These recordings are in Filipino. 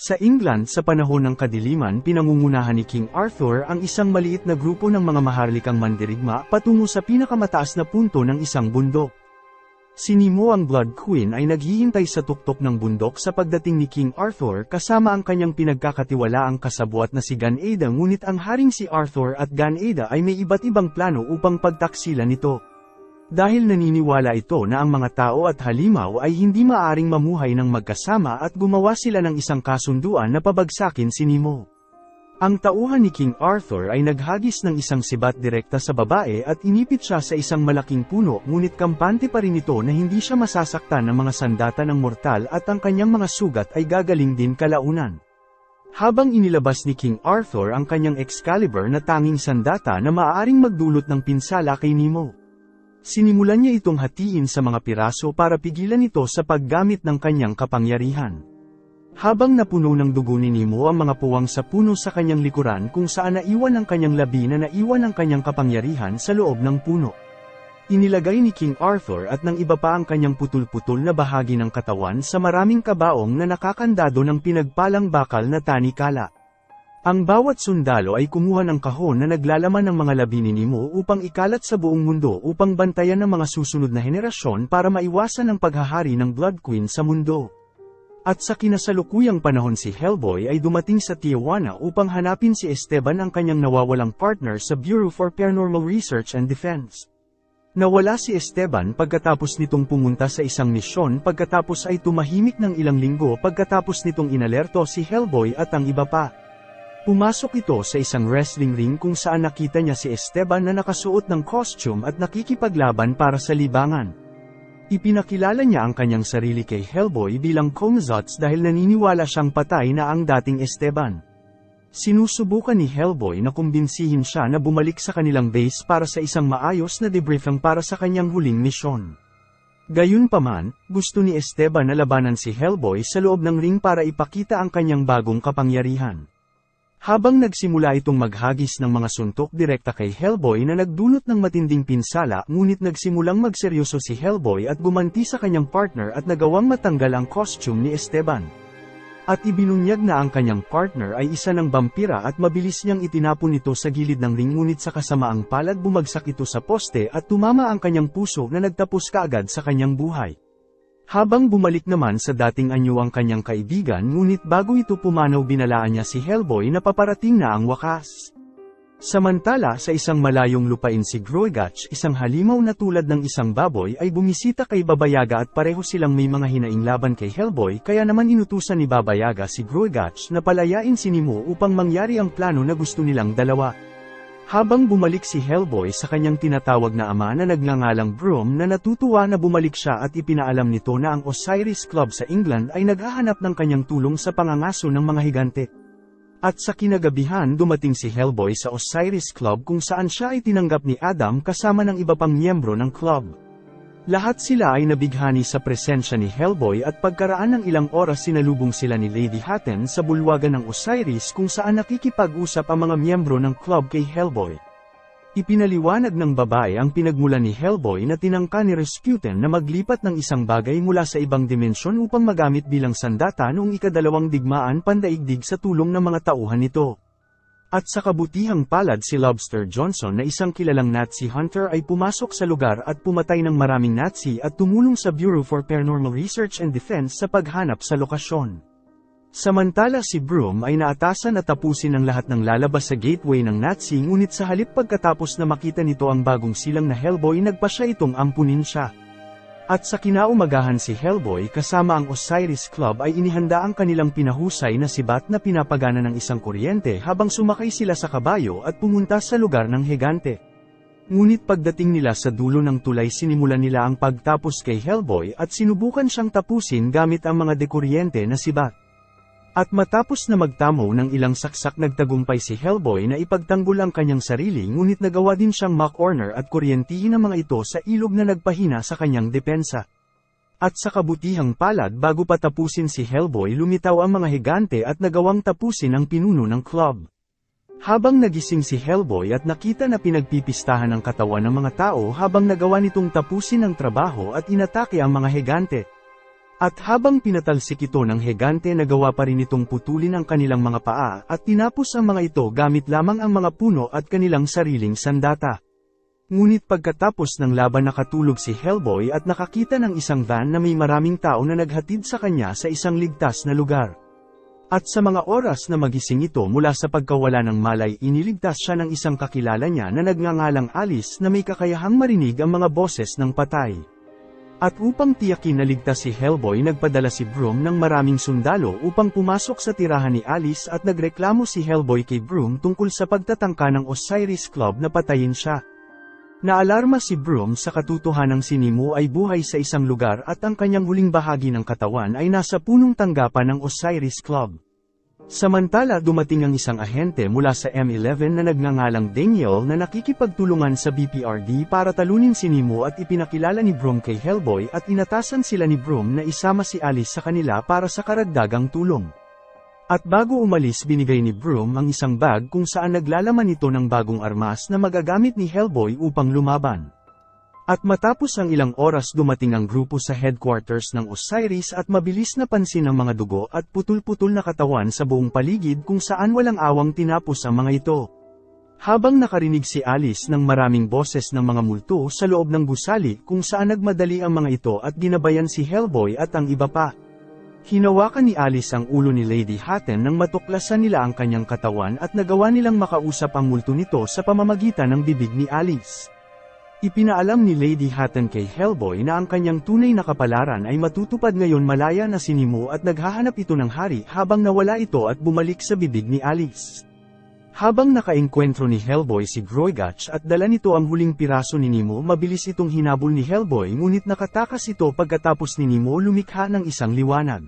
Sa England sa panahon ng kadiliman pinangungunahan ni King Arthur ang isang maliit na grupo ng mga maharlikang mandirigma patungo sa pinakamataas na punto ng isang bundok. Si Nemo ang Blood Queen ay naghihintay sa tuktok ng bundok sa pagdating ni King Arthur kasama ang kanyang pinagkakatiwalaang kasabwat na si Ganeda, ngunit ang haring si Arthur at Ganeda ay may iba't ibang plano upang pagtaksilan nito. Dahil naniniwala ito na ang mga tao at halimaw ay hindi maaaring mamuhay ng magkasama at gumawa sila ng isang kasunduan na pabagsakin si Nemo. Ang tauhan ni King Arthur ay naghagis ng isang sibat direkta sa babae at inipit siya sa isang malaking puno, ngunit kampante pa rin ito na hindi siya masasaktan ng mga sandata ng mortal at ang kanyang mga sugat ay gagaling din kalaunan. Habang inilabas ni King Arthur ang kanyang Excalibur na tanging sandata na maaaring magdulot ng pinsala kay Nemo, sinimulan niya itong hatiin sa mga piraso para pigilan ito sa paggamit ng kanyang kapangyarihan. Habang napuno ng dugo ni Nemo ang mga puwang sa puno sa kanyang likuran kung saan naiwan ang kanyang labi na naiwan ang kanyang kapangyarihan sa loob ng puno. Inilagay ni King Arthur at ng iba pa ang kanyang putol-putol na bahagi ng katawan sa maraming kabaong na nakakandado ng pinagpalang bakal na tanikala. Ang bawat sundalo ay kumuha ng kahon na naglalaman ng mga labi ni Nemo upang ikalat sa buong mundo upang bantayan ng mga susunod na henerasyon para maiwasan ang paghahari ng Blood Queen sa mundo. At sa kinasalukuyang panahon si Hellboy ay dumating sa Tijuana upang hanapin si Esteban, ang kanyang nawawalang partner sa Bureau for Paranormal Research and Defense. Nawala si Esteban pagkatapos nitong pumunta sa isang misyon, pagkatapos ay tumahimik ng ilang linggo pagkatapos nitong inalerto si Hellboy at ang iba pa. Pumasok ito sa isang wrestling ring kung saan nakita niya si Esteban na nakasuot ng costume at nakikipaglaban para sa libangan. Ipinakilala niya ang kanyang sarili kay Hellboy bilang Comzots dahil naniniwala siyang patay na ang dating Esteban. Sinusubukan ni Hellboy na kumbinsihin siya na bumalik sa kanilang base para sa isang maayos na debriefing para sa kanyang huling misyon. Gayunpaman, gusto ni Esteban na labanan si Hellboy sa loob ng ring para ipakita ang kanyang bagong kapangyarihan. Habang nagsimula itong maghagis ng mga suntok direkta kay Hellboy na nagdulot ng matinding pinsala, ngunit nagsimulang magseryoso si Hellboy at gumanti sa kanyang partner at nagawang matanggal ang costume ni Esteban. At ibinunyag na ang kanyang partner ay isa ng vampira at mabilis niyang itinapon ito sa gilid ng ring, ngunit sa kasamaang palad bumagsak ito sa poste at tumama ang kanyang puso na nagtapos kaagad sa kanyang buhay. Habang bumalik naman sa dating anyo ang kanyang kaibigan, ngunit bago ito pumanaw binalaan niya si Hellboy na paparating na ang wakas. Samantala sa isang malayong lupain si Groigach, isang halimaw na tulad ng isang baboy, ay bumisita kay Baba Yaga at pareho silang may mga hinaing laban kay Hellboy, kaya naman inutusan ni Baba Yaga si Groigach na palayain si Nemo upang mangyari ang plano na gusto nilang dalawa. Habang bumalik si Hellboy sa kanyang tinatawag na ama na nagngangalang Broom, na natutuwa na bumalik siya at ipinaalam nito na ang Osiris Club sa England ay naghahanap ng kanyang tulong sa pangangaso ng mga higante. At sa kinagabihan dumating si Hellboy sa Osiris Club kung saan siya ay tinanggap ni Adam kasama ng iba pang miyembro ng club. Lahat sila ay nabighani sa presensya ni Hellboy at pagkaraan ng ilang oras sinalubong sila ni Lady Hatten sa bulwagan ng Osiris kung saan nakikipag-usap ang mga miyembro ng club kay Hellboy. Ipinaliwanag ng babae ang pinagmulan ni Hellboy na tinangka ni Rasputin na maglipat ng isang bagay mula sa ibang dimensyon upang magamit bilang sandata noong ika-2 digmaan pandaigdig sa tulong ng mga tauhan nito. At sa kabutihang palad si Lobster Johnson na isang kilalang Nazi hunter ay pumasok sa lugar at pumatay ng maraming Nazi at tumulong sa Bureau for Paranormal Research and Defense sa paghanap sa lokasyon. Samantala si Broom ay naatasan na tapusin ang lahat ng lalabas sa gateway ng Nazi, ngunit sa halip pagkatapos na makita nito ang bagong silang na Hellboy nagpa siya itong ampunin siya. At sa kinaumagahan si Hellboy kasama ang Osiris Club ay inihanda ang kanilang pinahusay na sibat na pinapagana ng isang kuryente habang sumakay sila sa kabayo at pumunta sa lugar ng higante. Ngunit pagdating nila sa dulo ng tulay sinimulan nila ang pagtapos kay Hellboy at sinubukan siyang tapusin gamit ang mga dekuryente na sibat. At matapos na magtamo ng ilang saksak nagtagumpay si Hellboy na ipagtanggol ang kanyang sarili, ngunit nagawa din siyang ma-corner at kuryentihin ang mga ito sa ilog na nagpahina sa kanyang depensa. At sa kabutihang palad bago patapusin si Hellboy lumitaw ang mga higante at nagawang tapusin ang pinuno ng club. Habang nagising si Hellboy at nakita na pinagpipistahan ang katawan ng mga tao habang nagawa nitong tapusin ang trabaho at inatake ang mga higante. At habang pinatalsik ito ng higante nagawa pa rin itong putulin ang kanilang mga paa at tinapos ang mga ito gamit lamang ang mga puno at kanilang sariling sandata. Ngunit pagkatapos ng laban nakatulog si Hellboy at nakakita ng isang van na may maraming tao na naghatid sa kanya sa isang ligtas na lugar. At sa mga oras na magising ito mula sa pagkawala ng malay iniligtas siya ng isang kakilala niya na nagngangalang Alice na may kakayahang marinig ang mga boses ng patay. At upang tiyakin na ligtas si Hellboy nagpadala si Broom ng maraming sundalo upang pumasok sa tirahan ni Alice at nagreklamo si Hellboy kay Broom tungkol sa pagtatangka ng Osiris Club na patayin siya. Naalarma si Broom sa katotohanang si Nemo ay buhay sa isang lugar at ang kanyang huling bahagi ng katawan ay nasa punong tanggapan ng Osiris Club. Samantala dumating ang isang ahente mula sa M11 na nagngangalang Daniel na nakikipagtulungan sa BPRD para talunin si Nemo at ipinakilala ni Broom kay Hellboy at inatasan sila ni Broom na isama si Alice sa kanila para sa karagdagang tulong. At bago umalis binigay ni Broom ang isang bag kung saan naglalaman ito ng bagong armas na magagamit ni Hellboy upang lumaban. At matapos ang ilang oras dumating ang grupo sa headquarters ng Osiris at mabilis na pansin ang mga dugo at putol-putol na katawan sa buong paligid kung saan walang awang tinapos ang mga ito. Habang nakarinig si Alice ng maraming boses ng mga multo sa loob ng gusali kung saan nagmadali ang mga ito at ginabayan si Hellboy at ang iba pa. Hinawakan ni Alice ang ulo ni Lady Hatten nang matuklasan nila ang kanyang katawan at nagawa nilang makausap ang multo nito sa pamamagitan ng bibig ni Alice. Ipinaalam ni Lady Hatten kay Hellboy na ang kanyang tunay na kapalaran ay matutupad ngayon malaya na si Nemo at naghahanap ito ng hari habang nawala ito at bumalik sa bibig ni Alice. Habang nakaengkwentro ni Hellboy si Groigach at dala nito ang huling piraso ni Nemo mabilis itong hinabol ni Hellboy ngunit nakatakas ito pagkatapos ni Nemo lumikha ng isang liwanag.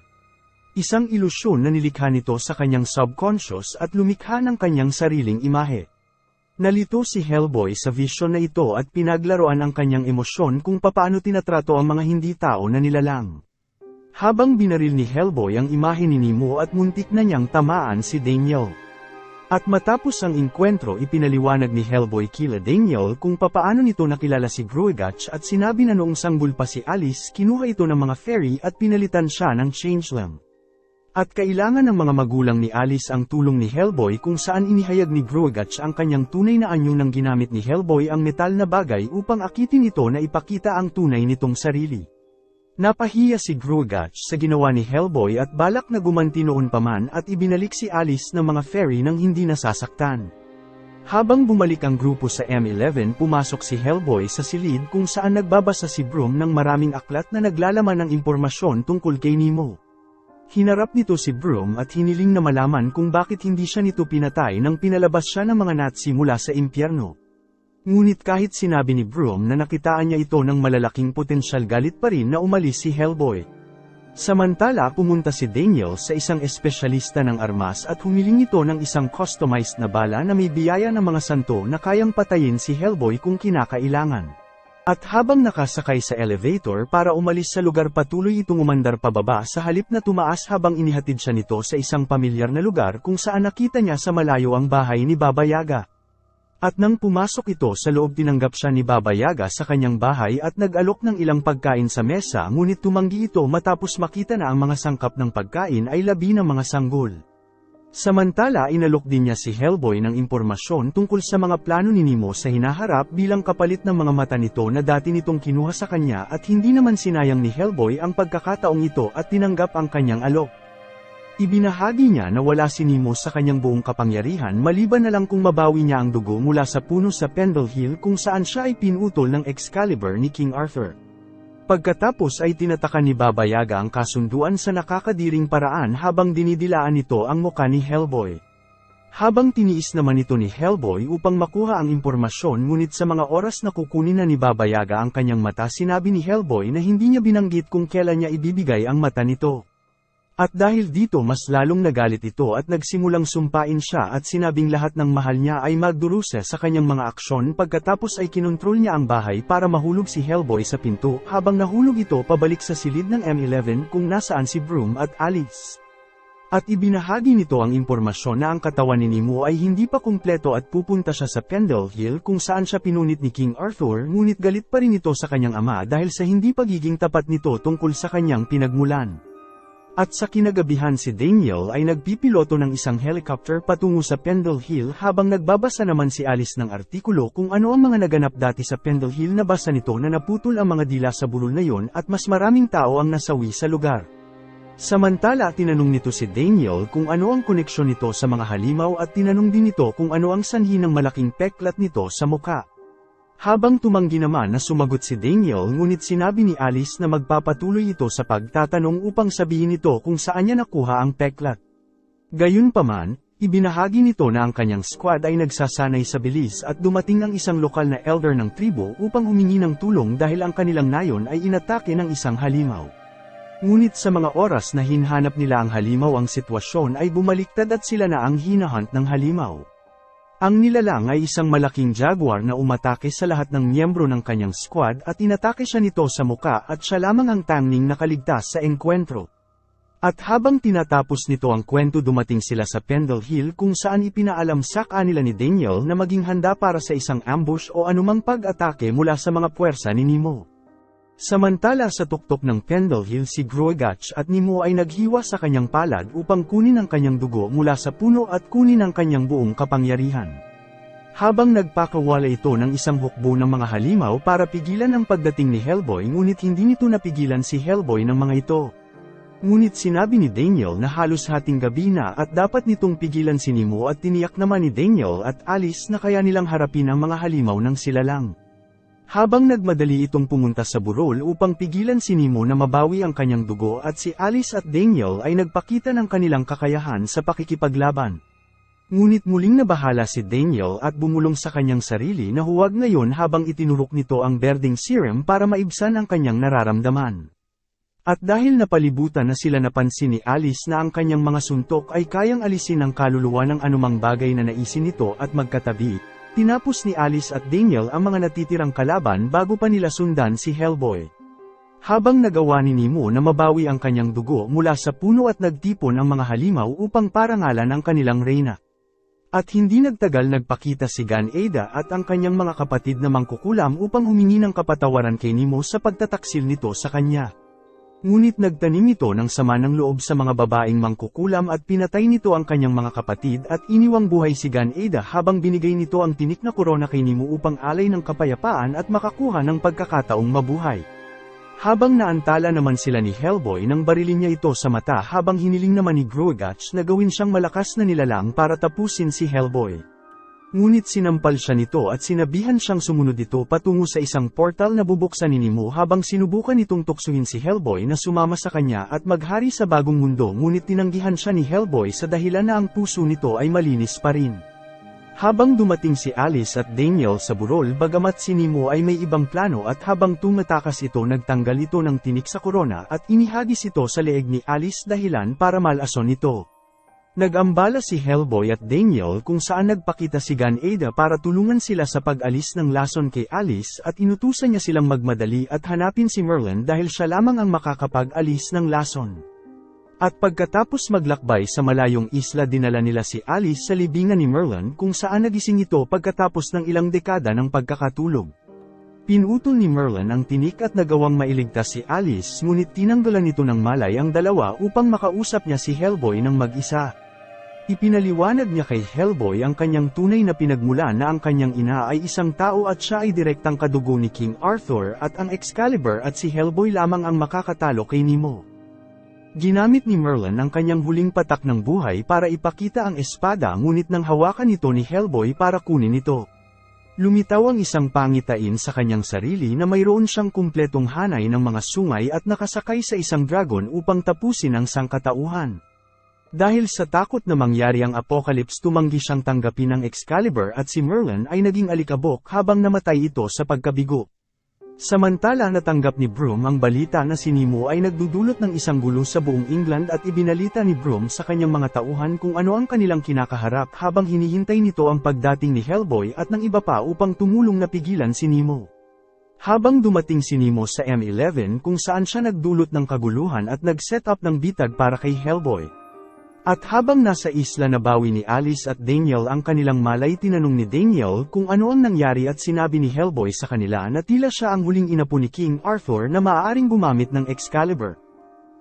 Isang ilusyon na nilikha nito sa kanyang subconscious at lumikha ng kanyang sariling imahe. Nalito si Hellboy sa vision na ito at pinaglaruan ang kanyang emosyon kung papaano tinatrato ang mga hindi tao na nilalang. Habang binaril ni Hellboy ang imahe ni Nemo at muntik na niyang tamaan si Daniel. At matapos ang inkwentro ipinaliwanag ni Hellboy kila Daniel kung papaano nito nakilala si Groigach at sinabi na noong sanggol pa si Alice kinuha ito ng mga fairy at pinalitan siya ng changeling. At kailangan ng mga magulang ni Alice ang tulong ni Hellboy kung saan inihayag ni Groigach ang kanyang tunay na anyo nang ginamit ni Hellboy ang metal na bagay upang akitin ito na ipakita ang tunay nitong sarili. Napahiya si Groigach sa ginawa ni Hellboy at balak na gumanti noon paman at ibinalik si Alice ng mga fairy nang hindi nasasaktan. Habang bumalik ang grupo sa M11 pumasok si Hellboy sa silid kung saan nagbabasa si Broom ng maraming aklat na naglalaman ng impormasyon tungkol kay Nemo. Hinarap nito si Broom at hiniling na malaman kung bakit hindi siya nito pinatay nang pinalabas siya ng mga Nazi mula sa impyerno. Ngunit kahit sinabi ni Broom na nakitaan niya ito ng malalaking potensyal galit pa rin na umalis si Hellboy. Samantala pumunta si Daniel sa isang espesyalista ng armas at humiling ito ng isang customized na bala na may biyaya ng mga santo na kayang patayin si Hellboy kung kinakailangan. At habang nakasakay sa elevator para umalis sa lugar patuloy itong umandar pababa sa halip na tumaas habang inihatid siya nito sa isang pamilyar na lugar kung saan nakita niya sa malayo ang bahay ni Baba Yaga. At nang pumasok ito sa loob tinanggap siya ni Baba Yaga sa kanyang bahay at nag-alok ng ilang pagkain sa mesa ngunit tumanggi ito matapos makita na ang mga sangkap ng pagkain ay labi ng mga sanggol. Samantala inalok din niya si Hellboy ng impormasyon tungkol sa mga plano ni Nemo sa hinaharap bilang kapalit ng mga mata nito na dati nitong kinuha sa kanya at hindi naman sinayang ni Hellboy ang pagkakataong ito at tinanggap ang kanyang alok. Ibinahagi niya na wala si Nemo sa kanyang buong kapangyarihan maliban na lang kung mabawi niya ang dugo mula sa puno sa Pendle Hill kung saan siya ay pinutol ng Excalibur ni King Arthur. Pagkatapos ay tinataka ni Baba Yaga ang kasunduan sa nakakadiring paraan habang dinidilaan nito ang muka ni Hellboy. Habang tiniis naman ito ni Hellboy upang makuha ang impormasyon ngunit sa mga oras na kukunin na ni Baba Yaga ang kanyang mata sinabi ni Hellboy na hindi niya binanggit kung kailan niya ibibigay ang mata nito. At dahil dito mas lalong nagalit ito at nagsimulang sumpain siya at sinabing lahat ng mahal niya ay magdurusa sa kanyang mga aksyon pagkatapos ay kinontrol niya ang bahay para mahulog si Hellboy sa pinto habang nahulog ito pabalik sa silid ng M11 kung nasaan si Broom at Alice. At ibinahagi nito ang impormasyon na ang katawan ni Nemo ay hindi pa kumpleto at pupunta siya sa Pendle Hill kung saan siya pinunit ni King Arthur, ngunit galit pa rin ito sa kanyang ama dahil sa hindi pagiging tapat nito tungkol sa kanyang pinagmulan. At sa kinagabihan si Daniel ay nagpipiloto ng isang helicopter patungo sa Pendle Hill habang nagbabasa naman si Alice ng artikulo kung ano ang mga naganap dati sa Pendle Hill. Nabasa nito na naputol ang mga dila sa bulol na yon at mas maraming tao ang nasawi sa lugar. Samantala tinanong nito si Daniel kung ano ang koneksyon nito sa mga halimaw at tinanong din nito kung ano ang sanhi ng malaking peklat nito sa muka. Habang tumanggi naman na sumagot si Daniel, ngunit sinabi ni Alice na magpapatuloy ito sa pagtatanong upang sabihin nito kung saan niya nakuha ang peklat. Gayunpaman, ibinahagi nito na ang kanyang squad ay nagsasanay sa bilis at dumating ang isang lokal na elder ng tribo upang humingi ng tulong dahil ang kanilang nayon ay inatake ng isang halimaw. Ngunit sa mga oras na hinhanap nila ang halimaw, ang sitwasyon ay bumaliktad at sila na ang hinahunt ng halimaw. Ang nilalang ay isang malaking jaguar na umatake sa lahat ng miyembro ng kanyang squad at inatake siya nito sa muka at siya lamang ang tanging nakaligtas sa engkwentro. At habang tinatapos nito ang kwento, dumating sila sa Pendle Hill kung saan ipinaalam sa kanila ni Daniel na maging handa para sa isang ambush o anumang pag-atake mula sa mga puwersa ni Nemo. Samantala sa tuktok ng Pendle Hill, si Groagach at Nemo ay naghiwa sa kanyang palad upang kunin ang kanyang dugo mula sa puno at kunin ang kanyang buong kapangyarihan. Habang nagpakawala ito ng isang hukbo ng mga halimaw para pigilan ang pagdating ni Hellboy, ngunit hindi nito napigilan si Hellboy ng mga ito. Ngunit sinabi ni Daniel na halos hating gabi na at dapat nitong pigilan si Nemo at tiniyak naman ni Daniel at Alice na kaya nilang harapin ang mga halimaw ng sila lang. Habang nagmadali itong pumunta sa burol upang pigilan si Nemo na mabawi ang kanyang dugo, at si Alice at Daniel ay nagpakita ng kanilang kakayahan sa pakikipaglaban. Ngunit muling nabahala si Daniel at bumulong sa kanyang sarili na huwag ngayon habang itinurok nito ang berdeng serum para maibsan ang kanyang nararamdaman. At dahil napalibutan na sila, napansin ni Alice na ang kanyang mga suntok ay kayang alisin ang kaluluwa ng anumang bagay na naisin nito at magkatabi. Tinapos ni Alice at Daniel ang mga natitirang kalaban bago pa nila sundan si Hellboy. Habang nagawa ni Nemo na mabawi ang kanyang dugo mula sa puno at nagtipon ang mga halimaw upang parangalan ang kanilang reyna. At hindi nagtagal nagpakita si Gan-Ada at ang kanyang mga kapatid na mangkukulam upang humingi ng kapatawaran kay Nemo sa pagtataksil nito sa kanya. Ngunit nagtanim ito ng sama ng loob sa mga babaeng mangkukulam at pinatay nito ang kanyang mga kapatid at iniwang buhay si Gan-Ada habang binigay nito ang tinik na korona kay Nemo upang alay ng kapayapaan at makakuha ng pagkakataong mabuhay. Habang naantala naman sila ni Hellboy nang barilin niya ito sa mata, habang hiniling naman ni Groagach na gawin siyang malakas na nilalang para tapusin si Hellboy. Ngunit sinampal siya nito at sinabihan siyang sumunod ito patungo sa isang portal na bubuksan ni Nemo habang sinubukan itong tuksuhin si Hellboy na sumama sa kanya at maghari sa bagong mundo, ngunit tinanggihan siya ni Hellboy sa dahilan na ang puso nito ay malinis pa rin. Habang dumating si Alice at Daniel sa burol, bagamat si Nemo ay may ibang plano, at habang tumatakas ito, nagtanggal ito ng tinik sa korona at inihagis ito sa leeg ni Alice dahilan para malason ito. Nag-ambala si Hellboy at Daniel kung saan nagpakita si Gan-Ada para tulungan sila sa pag-alis ng lason kay Alice at inutusan niya silang magmadali at hanapin si Merlin dahil siya lamang ang makakapag-alis ng lason. At pagkatapos maglakbay sa malayong isla, dinala nila si Alice sa libingan ni Merlin kung saan nagising ito pagkatapos ng ilang dekada ng pagkakatulog. Pinutol ni Merlin ang tinik at nagawang mailigtas si Alice, ngunit tinanggalan nito ng malay ang dalawa upang makausap niya si Hellboy ng mag-isa. Ipinaliwanag niya kay Hellboy ang kanyang tunay na pinagmulan, na ang kanyang ina ay isang tao at siya ay direktang kadugo ni King Arthur at ang Excalibur, at si Hellboy lamang ang makakatalo kay Nemo. Ginamit ni Merlin ang kanyang huling patak ng buhay para ipakita ang espada, ngunit nang hawakan ito ni Hellboy para kunin ito. Lumitaw ang isang pangitain sa kanyang sarili na mayroon siyang kumpletong hanay ng mga sungay at nakasakay sa isang dragon upang tapusin ang sangkatauhan. Dahil sa takot na mangyari ang apocalypse, tumanggi siyang tanggapin ng Excalibur at si Merlin ay naging alikabok habang namatay ito sa pagkabigo. Samantala natanggap ni Broom ang balita na si Nemo ay nagdudulot ng isang gulo sa buong England at ibinalita ni Broom sa kanyang mga tauhan kung ano ang kanilang kinakaharap habang hinihintay nito ang pagdating ni Hellboy at ng iba pa upang tumulong na pigilan si Nemo. Habang dumating si Nemo sa M11 kung saan siya nagdulot ng kaguluhan at nag-set up ng bitag para kay Hellboy. At habang nasa isla nabawi ni Alice at Daniel ang kanilang malay, tinanong ni Daniel kung ano ang nangyari at sinabi ni Hellboy sa kanila na tila siya ang huling inapo ni King Arthur na maaaring gumamit ng Excalibur.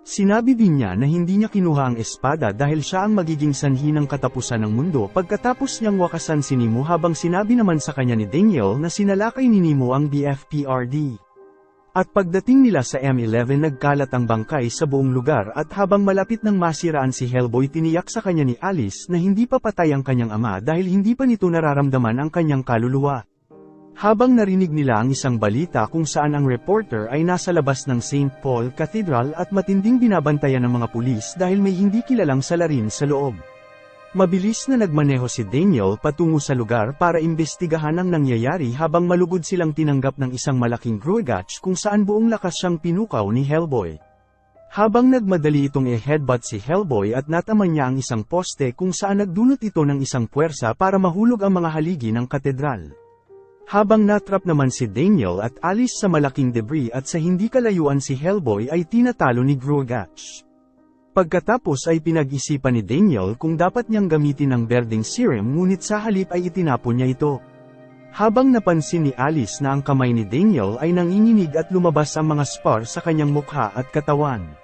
Sinabi din niya na hindi niya kinuha ang espada dahil siya ang magiging sanhi ng katapusan ng mundo pagkatapos niyang wakasan si Nemo, habang sinabi naman sa kanya ni Daniel na sinalakay ni Nemo ang BFPRD. At pagdating nila sa M11, nagkalat ang bangkay sa buong lugar at habang malapit nang masiraan si Hellboy, tiniyak sa kanya ni Alice na hindi pa patay ang kanyang ama dahil hindi pa nito nararamdaman ang kanyang kaluluwa. Habang narinig nila ang isang balita kung saan ang reporter ay nasa labas ng St. Paul Cathedral at matinding binabantayan ng mga pulis dahil may hindi kilalang salarin sa loob. Mabilis na nagmaneho si Daniel patungo sa lugar para imbestigahan ang nangyayari habang malugod silang tinanggap ng isang malaking Gruagach kung saan buong lakas siyang pinukaw ni Hellboy. Habang nagmadali itong i-headbutt si Hellboy at nataman niya ang isang poste kung saan nagdulot ito ng isang puwersa para mahulog ang mga haligi ng katedral. Habang natrap naman si Daniel at Alice sa malaking debris at sa hindi kalayuan, si Hellboy ay tinatalo ni Gruagach. Pagkatapos ay pinag-isipan ni Daniel kung dapat niyang gamitin ang berdeng serum, ngunit sa halip ay itinapon niya ito. Habang napansin ni Alice na ang kamay ni Daniel ay nanginginig at lumabas ang mga spar sa kanyang mukha at katawan.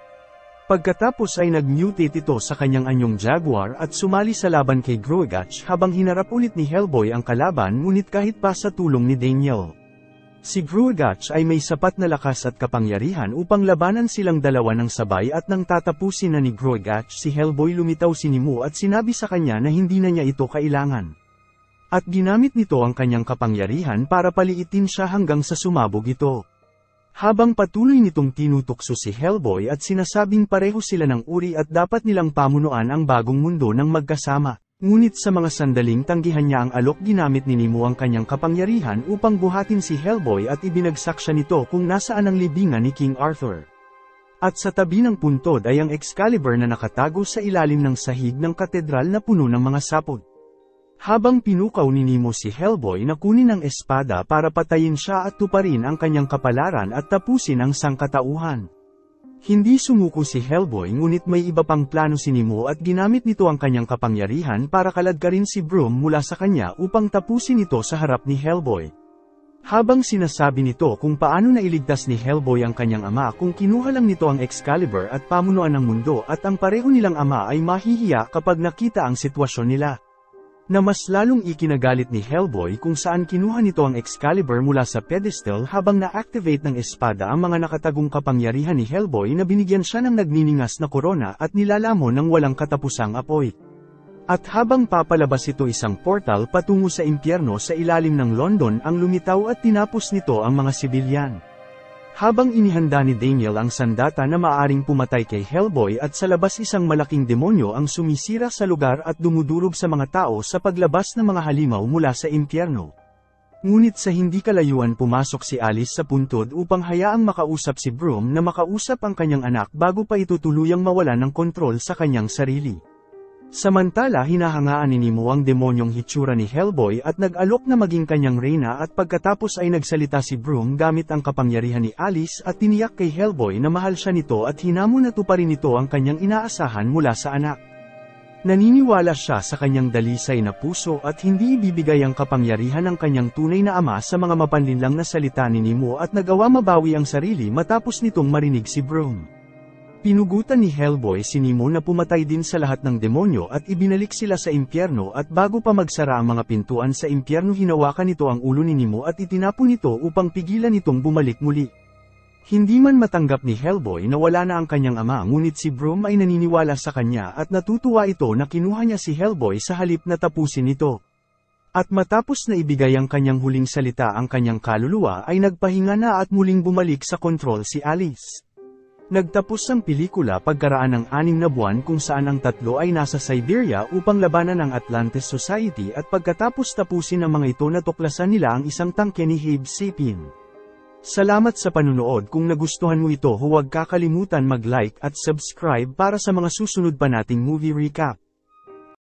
Pagkatapos ay nag-mutate ito sa kanyang anyong Jaguar at sumali sa laban kay Gruagach habang hinarap ulit ni Hellboy ang kalaban, ngunit kahit pa sa tulong ni Daniel. Si Gruagach ay may sapat na lakas at kapangyarihan upang labanan silang dalawa ng sabay, at nang tatapusin na ni Gruagach si Hellboy, lumitaw si Nemo at sinabi sa kanya na hindi na niya ito kailangan. At ginamit nito ang kanyang kapangyarihan para paliitin siya hanggang sa sumabog ito. Habang patuloy nitong tinutukso si Hellboy at sinasabing pareho sila ng uri at dapat nilang pamunuan ang bagong mundo ng magkasama. Ngunit sa mga sandaling tanggihan niya ang alok, ginamit ni Nemo ang kanyang kapangyarihan upang buhatin si Hellboy at ibinagsak siya nito kung nasaan ang libingan ni King Arthur. At sa tabi ng puntod ay ang Excalibur na nakatago sa ilalim ng sahig ng katedral na puno ng mga sapot. Habang pinukaw ni Nemo si Hellboy na kunin ang espada para patayin siya at tuparin ang kanyang kapalaran at tapusin ang sangkatauhan. Hindi sumuko si Hellboy, ngunit may iba pang plano si Nemo at ginamit nito ang kanyang kapangyarihan para kaladkarin si Broom mula sa kanya upang tapusin ito sa harap ni Hellboy. Habang sinasabi nito kung paano nailigtas ni Hellboy ang kanyang ama kung kinuha lang nito ang Excalibur at pamunuan ng mundo, at ang pareho nilang ama ay mahihiya kapag nakita ang sitwasyon nila. Na mas lalong ikinagalit ni Hellboy kung saan kinuha nito ang Excalibur mula sa pedestal habang na-activate ng espada ang mga nakatagong kapangyarihan ni Hellboy na binigyan siya ng nagniningas na korona at nilalamon ng walang katapusang apoy. At habang papalabas ito isang portal patungo sa impyerno sa ilalim ng London ang lumitaw at tinapos nito ang mga sibilyan. Habang inihanda ni Daniel ang sandata na maaaring pumatay kay Hellboy, at sa labas isang malaking demonyo ang sumisira sa lugar at dumudurog sa mga tao sa paglabas ng mga halimaw mula sa impyerno. Ngunit sa hindi kalayuan pumasok si Alice sa puntod upang hayaang makausap si Broom na makausap ang kanyang anak bago pa ito tuluyang mawalan ng kontrol sa kanyang sarili. Samantala, hinahangaan ni Nemo ang demonyong hitsura ni Hellboy at nag-alok na maging kanyang reyna, at pagkatapos ay nagsalita si Broom gamit ang kapangyarihan ni Alice at tiniyak kay Hellboy na mahal siya nito at hinamon na tuparin nito ang kanyang inaasahan mula sa anak. Naniniwala siya sa kanyang dalisay na puso at hindi ibibigay ang kapangyarihan ng kanyang tunay na ama sa mga mapanlinlang na salita ni Nemo, at nagawa mabawi ang sarili matapos nitong marinig si Broom. Pinugutan ni Hellboy si Nemo na pumatay din sa lahat ng demonyo at ibinalik sila sa impyerno, at bago pa magsara ang mga pintuan sa impyerno, hinawakan nito ang ulo ni Nemo at itinapon ito upang pigilan itong bumalik muli. Hindi man matanggap ni Hellboy na wala na ang kanyang ama, ngunit si Broom ay naniniwala sa kanya at natutuwa ito na kinuha niya si Hellboy sa halip na tapusin ito. At matapos na ibigay ang kanyang huling salita ang kanyang kaluluwa, ay nagpahinga na at muling bumalik sa kontrol si Alice. Nagtapos ang pelikula pagkaraan ng 6 na buwan kung saan ang tatlo ay nasa Siberia upang labanan ang Atlantis Society, at pagkatapos tapusin ang mga ito, natuklasan nila ang isang tangke ni Abe Sapien. Salamat sa panunood. Kung nagustuhan mo ito, huwag kakalimutan mag-like at subscribe para sa mga susunod pa nating movie recap.